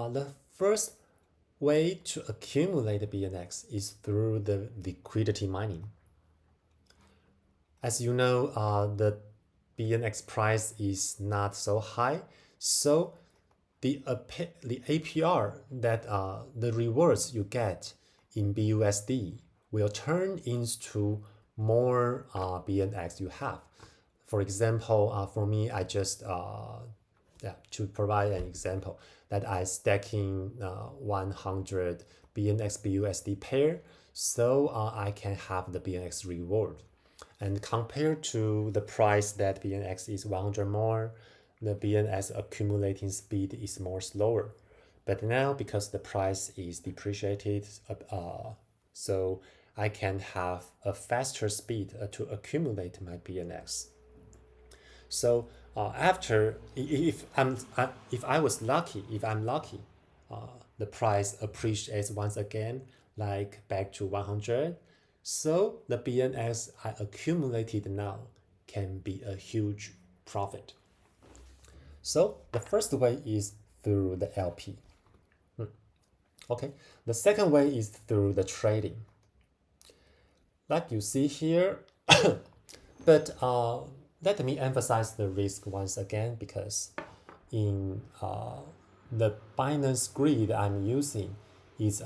the first way to accumulate BNX is through the liquidity mining. As you know, the BNX price is not so high, so the APR that the rewards you get in BUSD will turn into more BNX you have. For example, for me, I just to provide an example, that I stacking 100 BNX BUSD pair, so I can have the BNX reward. And compared to the price that BNX is 100 more, the BNX accumulating speed is more slower. But now, because the price is depreciated, so I can have a faster speed to accumulate my BNX. So after, if I'm lucky, the price appreciates once again, like back to 100. So the BNX I accumulated now can be a huge profit. So the first way is through the LP. Okay, the second way is through the trading. Like you see here, but let me emphasize the risk once again, because in the Binance grid I'm using is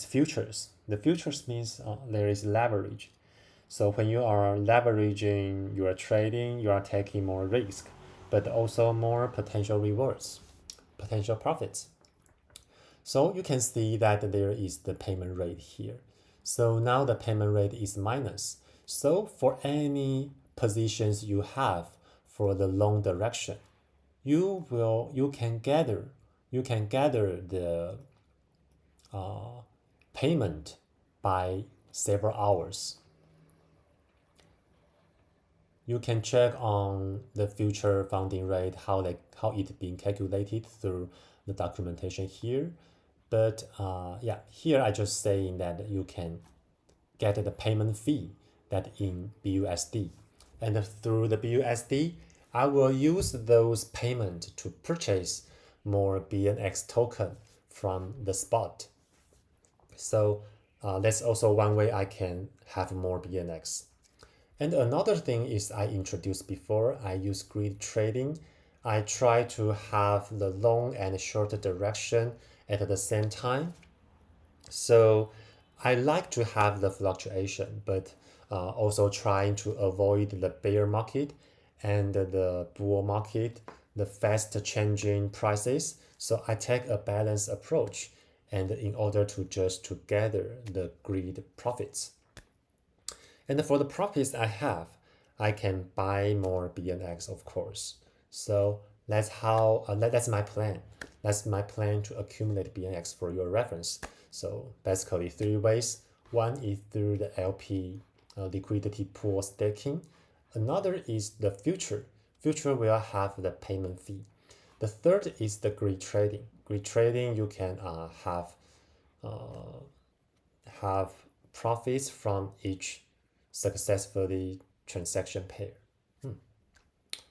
futures. The futures means there is leverage. So when you are leveraging your trading, you are taking more risk, but also more potential rewards, potential profits. So you can see that there is the payment rate here. So now the payment rate is minus. So for any positions you have for the long direction, you can gather the payment by several hours. You can check on the future funding rate, how it being calculated through the documentation here. But yeah, here I just saying that you can get the payment fee that in BUSD. And through the BUSD, I will use those payments to purchase more BNX token from the spot. So that's also one way I can have more BNX. And another thing is I introduced before, I use grid trading. I try to have the long and short direction at the same time. So I like to have the fluctuation, but also trying to avoid the bear market and the bull market, the fast changing prices. So I take a balanced approach, and in order to just to gather the grid profits. And for the profits I have, I can buy more BNX, of course. So that's how that's my plan. That's my plan to accumulate BNX for your reference. So basically 3 ways. One is through the LP liquidity pool staking. Another is the future. Future will have the payment fee. The third is the grid trading. Grid trading, you can have profits from each successfully transaction pair.